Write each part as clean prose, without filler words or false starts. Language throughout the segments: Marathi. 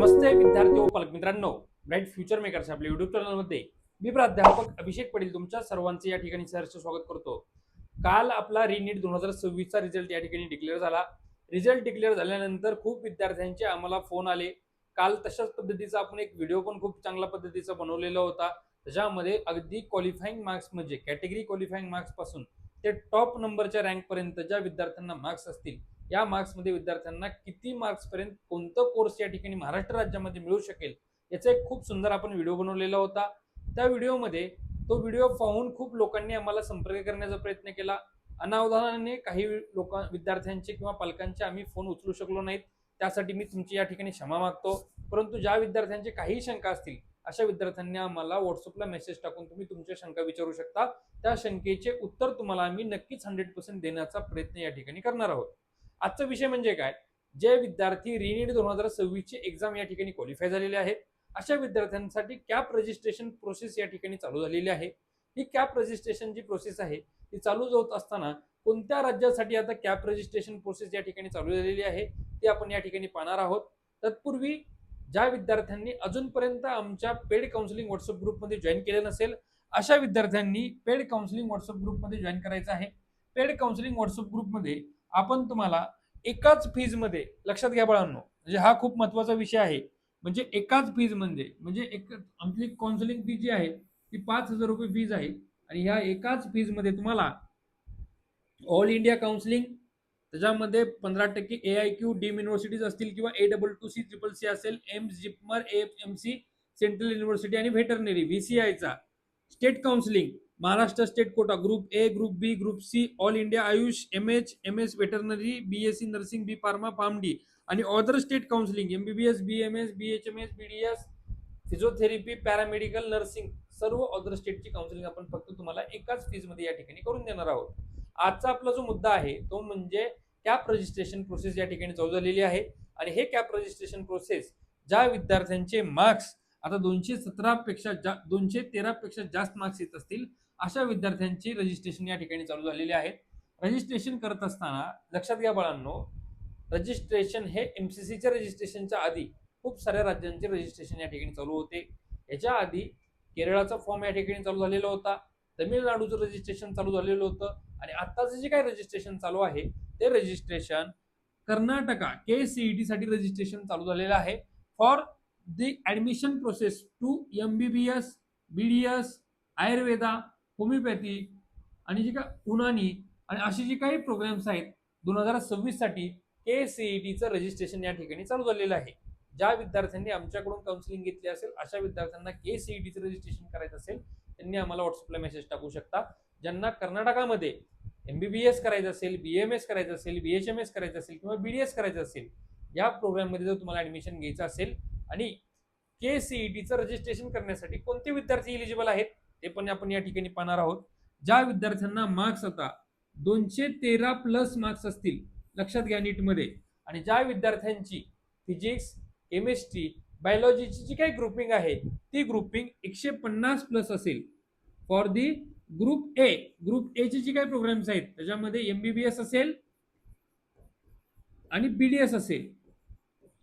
नमस्ते विद्यार्थी व पालक मित्रांनो, ब्राईट फ्युचर मेकर्स आपल्या युट्यूब चॅनलमध्ये मी प्राध्यापक अभिषेक पटेल तुमच्या सर्वांचे या ठिकाणी सहर्ष स्वागत करतो. काल आपला रिनीट 2026 चा रिझल्ट या ठिकाणी डिक्लेअर झाला. रिझल्ट डिक्लेअर झाल्यानंतर खूप विद्यार्थ्यांचे आम्हाला फोन आले. काल तशाच पद्धतीचा आपण एक व्हिडिओ पण खूप चांगल्या पद्धतीचा बनवलेला होता. त्याच्यामध्ये अगदी क्वालिफाईंग मार्क्स म्हणजे कॅटेगरी क्वालिफाईंग मार्क्स पासून ते टॉप नंबरच्या रँक पर्यंत ज्या विद्यार्थ्यांना मार्क्स असतील, या मार्क्समध्ये विद्यार्थ्यांना किती मार्क्स पर्यंत कोणतं कोर्स या ठिकाणी महाराष्ट्र राज्यामध्ये मिळू शकेल याचा एक खूप सुंदर आपण व्हिडिओ बनवलेला होता. त्या व्हिडिओमध्ये तो व्हिडिओ पाहून खूप लोकांनी आम्हाला संपर्क करण्याचा प्रयत्न केला. अनावधानाने काही विद्यार्थ्यांचे किंवा पालकांचे आम्ही फोन उचलू शकलो नाहीत, त्यासाठी मी तुमची या ठिकाणी क्षमा मागतो. परंतु ज्या विद्यार्थ्यांचे काही शंका असतील अशा विद्यार्थ्यांनी आम्हाला व्हॉट्सअपला मेसेज टाकून तुम्ही तुमच्या शंका विचारू शकता. त्या शंकेचे उत्तर तुम्हाला आम्ही नक्कीच 100% देण्याचा प्रयत्न या ठिकाणी करणार आहोत. आजचा विषय म्हणजे काय, जे विद्यार्थी रिनीट 2026 ची एक्झाम या ठिकाणी क्वालिफाय झालेले आहेत अशा विद्यार्थ्यांसाठी कॅप रजिस्ट्रेशन प्रोसेस या ठिकाणी चालू झालेली आहे. ही कॅप रजिस्ट्रेशन जी प्रोसेस आहे ती चालू होत असताना कोणत्या राज्यासाठी आता कॅप रजिस्ट्रेशन प्रोसेस या ठिकाणी चालू झालेली आहे ते आपण या ठिकाणी पाहणार आहोत. तत्पूर्वी ज्या विद्यार्थ्यांनी अजूनपर्यंत आमच्या पेड काउन्सिलिंग व्हॉट्सअप ग्रुपमध्ये जॉईन केले नसेल अशा विद्यार्थ्यांनी पेड काउन्सिलिंग व्हॉट्सअप ग्रुपमध्ये जॉईन करायचं आहे. पेड काउन्सिलिंग व्हॉट्सअप ग्रुपमध्ये आपण तुम्हाला एकाच फीज मध्ये, लक्षात घ्या बाळांनो, म्हणजे हा खूप महत्वाचा विषय आहे. म्हणजे एकाच फीज म्हणजे एक आमची काउन्सिलिंग फी जी आहे ती 5,000 रुपये फीज आहे. आणि ह्या एकाच फीज मध्ये तुम्हाला ऑल इंडिया काउन्सिलिंग, त्याच्यामध्ये 15% AIQ डीम युनिव्हर्सिटीज असतील किंवा A22C CCC असेल, AIIMS, JIPMER, AFMC, central university आणि व्हेटरनरी VCIचा state counselling, Maharashtra state quota group A, group B, group C, all India AYUSH, MS veterinary, BSc nursing, B pharma, pharm D आणि other state counselling MBBS, BMS, BHMS, BDS, physiotherapy, paramedical, nursing, सर्व अदर स्टेटची काउन्सिलिंग आपण फक्त तुम्हाला एकाच फीज मध्ये या ठिकाणी करून देणार आहोत. आजचा आपला जो मुद्दा आहे तो म्हणजे कॅप रजिस्ट्रेशन प्रोसेस या ठिकाणी चालू झालेली आहे. आणि हे कॅप रजिस्ट्रेशन प्रोसेस ज्या विद्यार्थ्यांचे मार्क्स आता 213 पेक्षा जास्त मार्क्स येत असतील अशा विद्यार्थ्यांची रजिस्ट्रेशन या ठिकाणी चालू झालेले आहेत. रजिस्ट्रेशन करत असताना लक्षात घ्या बाळांनो, रजिस्ट्रेशन हे MCCच्या रजिस्ट्रेशनच्या आधी खूप साऱ्या राज्यांचे रजिस्ट्रेशन या ठिकाणी चालू होते. याच्या आधी केरळाचा फॉर्म या ठिकाणी चालू झालेला होता, तमिळनाडूचं रजिस्ट्रेशन चालू झालेलं होतं आणि आताचं जे काही रजिस्ट्रेशन चालू आहे ते रजिस्ट्रेशन कर्नाटका KCET साठी रजिस्ट्रेशन चालू झालेलं आहे for the admission process to MBBS, BDS, Ayurveda, homeopathy आणि जे काही उनानी आणि असे जे काही प्रोग्राम्स आहेत 2026 साठी KCETचं रजिस्ट्रेशन या ठिकाणी चालू झालेलं आहे. ज्या विद्यार्थ्यांनी आमच्याकडून काउन्सिलिंग घेतली असेल अशा विद्यार्थ्यांना KCETचं रजिस्ट्रेशन करायचं असेल त्यांनी आम्हाला व्हॉट्सअपला मेसेज टाकू शकता. ज्यांना कर्नाटकामध्ये MBBS करायचं असेल, BMS करायचं असेल, BHMS करायचं असेल किंवा BDS करायचं असेल, या प्रोग्राममध्ये जर तुम्हाला ऍडमिशन घ्यायचं असेल आणि KCETचं रजिस्ट्रेशन करण्यासाठी कोणते विद्यार्थी एलिजिबल आहेत ते पण आपण या ठिकाणी पाहणार आहोत. ज्या विद्यार्थ्यांना मार्क्स आता 213 प्लस मार्क्स असतील, लक्षात घ्या नीटमध्ये, आणि ज्या विद्यार्थ्यांची फिजिक्स, केमिस्ट्री, बायोलॉजीची जी काही ग्रुपिंग आहे ती ग्रुपिंग 150 प्लस असेल फॉर दी ग्रुप ए चे जे काही प्रोग्राम्स आहेत त्याच्यामध्ये MBBS असेल आणि BDS असेल,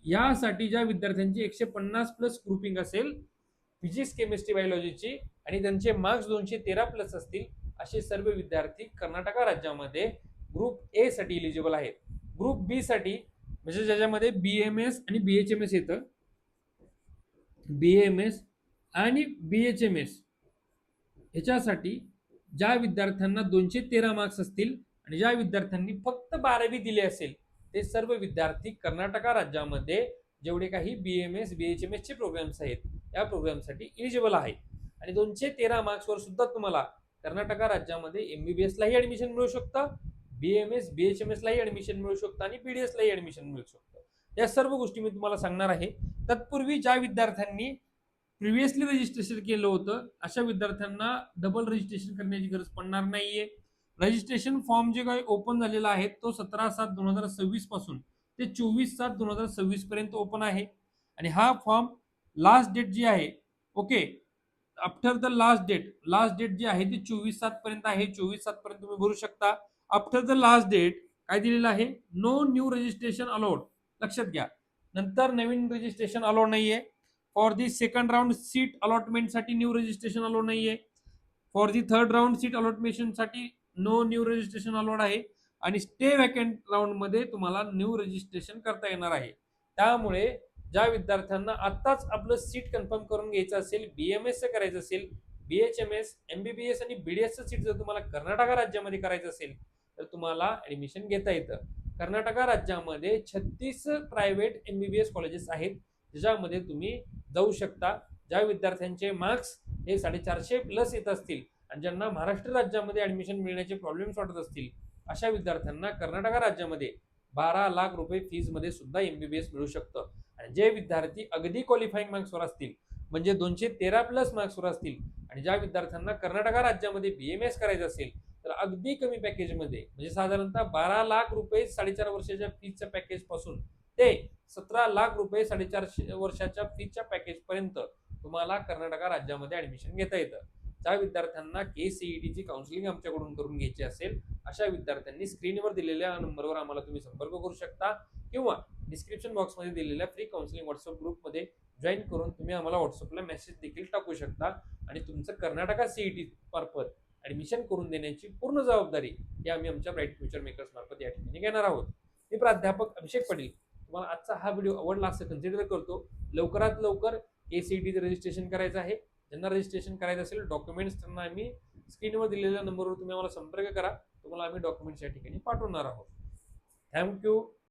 यासाठी ज्या विद्यार्थ्यांची 150 प्लस ग्रुपिंग असेल फिजिक्स, केमिस्ट्री, बायोलॉजीची आणि त्यांचे मार्क्स 213 प्लस असतील असे सर्व विद्यार्थी कर्नाटक राज्यामध्ये ग्रुप ए साठी एलिजिबल आहेत. ग्रुप बी साठी म्हणजे ज्याच्यामध्ये BMS आणि BHMS येतं, BMS आणि BHMS ह्याच्यासाठी ज्या विद्यार्थ्यांना 213 मार्क्स असतील आणि ज्या विद्यार्थ्यांनी फक्त 12वी दिली असेल ते सर्व विद्यार्थी कर्नाटक राज्यामध्ये जेवढे काही BMS, BHMS चे प्रोग्राम्स आहेत या प्रोग्रामसाठी एलिजिबल आहे. आणि 213 मार्क्सवर सुद्धा तुम्हाला कर्नाटक राज्यामध्ये MBBS लाही ऍडमिशन मिळू शकतं, BMS, BHMS लाही ऍडमिशन मिळू शकतं आणि BDS लाही ऍडमिशन मिळू शकतं. या सर्व गोष्टी मी तुम्हाला सांगणार आहे. तत्पूर्वी ज्या विद्यार्थ्यांनी प्रिव्हियसली रजिस्ट्रेशन केलं होतं अशा विद्यार्थ्यांना डबल रजिस्ट्रेशन करण्याची गरज पडणार नाहीये. रजिस्ट्रेशन फॉर्म जे काही ओपन झालेला आहे तो 17/7/2026 पासून ते 24/7/2026 पर्यंत ओपन आहे. आणि हा फॉर्म लास्ट डेट जी आहे, okay, after the last date जी आहे ती 24/7 पर्यंत आहे. 24/7 पर्यंत तुम्ही भरू शकता. आफ्टर द लास्ट डेट काय दिलेलं आहे, नो न्यू रजिस्ट्रेशन अलाउड. लक्षात घ्या, नंतर नवीन रजिस्ट्रेशन अलाउड नाहीये. For the second round seat अलॉटमेंटसाठी न्यू रजिस्ट्रेशन अलाउड नाहीये. For the third round seat अलॉटमेशनसाठी नो न्यू रजिस्ट्रेशन अलाउड आहे. आणि स्टे वॅकंट राऊंड मध्ये तुम्हाला न्यू रजिस्ट्रेशन करता येणार आहे. त्यामुळे ज्या विद्यार्थ्यांना आत्ताच आपलं सीट कन्फर्म करून घ्यायचं असेल, बीएमएस करायचं असेल, बीएचएमएस, एमबीबीएस आणि बीडीएसचं सीट जर तुम्हाला कर्नाटक राज्यामध्ये करायचं असेल तर तुम्हाला ऍडमिशन घेता येतं. कर्नाटक राज्यामध्ये 36 प्रायव्हेट एमबीबीएस कॉलेजेस आहेत ज्याच्यामध्ये तुम्ही जाऊ शकता. ज्या विद्यार्थ्यांचे मार्क्स हे 450+ येत असतील आणि ज्यांना महाराष्ट्र राज्यामध्ये ऍडमिशन मिळण्याचे प्रॉब्लेम्स वाटत असतील अशा विद्यार्थ्यांना कर्नाटक राज्यामध्ये 12 लाख रुपये फीज मध्ये सुद्धा एमबीबीएस मिळू शकतं. आणि जे विद्यार्थी अगदी क्वालिफाईंग मार्क्सवर असतील म्हणजे 213+ मार्क्सवर असतील आणि ज्या विद्यार्थ्यांना कर्नाटक राज्यामध्ये बीएमएस करायचं असेल तर अगदी कमी पॅकेजमध्ये म्हणजे साधारणतः 12 लाख रुपये 4.5 वर्षाच्या फीजच्या पॅकेज पासून ते 17 लाख रुपये 4.5 वर्षाच्या फीजच्या पॅकेज पर्यंत तुम्हाला कर्नाटक राज्यामध्ये ऍडमिशन घेता येतं. ज्या विद्यार्थ्यांना केसीईटीची काउन्सिलिंग आमच्याकडून करून घ्यायची असेल अशा विद्यार्थ्यांनी स्क्रीनवर दिलेल्या नंबरवर आम्हाला तुम्ही संपर्क करू शकता किंवा डिस्क्रिप्शन बॉक्समध्ये दिलेल्या फ्री काउन्सिलिंग व्हॉट्सअप ग्रुपमध्ये जॉईन करून तुम्ही आम्हाला व्हॉट्सअपला मेसेज देखील टाकू शकता. आणि तुमचं कर्नाटक सीईटी मार्फत ऍडमिशन करून देण्याची पूर्ण जबाबदारी ही आम्ही आमच्या ब्राईट फ्युचर मेकर्स मार्फत या ठिकाणी घेणार आहोत. मी प्राध्यापक अभिषेक पाटील तुम्हाला आजचा हा व्हिडिओ आवडला असं कन्सिडर करतो. लवकरात लवकर केसीईटीचं रजिस्ट्रेशन करायचं आहे. ज्यांना रजिस्ट्रेशन करायचं असेल डॉक्युमेंट्स त्यांना आम्ही स्क्रीनवर दिलेल्या नंबरवर तुम्ही आम्हाला संपर्क करा. तुम्हाला आम्ही डॉक्युमेंट्स या ठिकाणी पाठवणार आहोत. थँक्यू.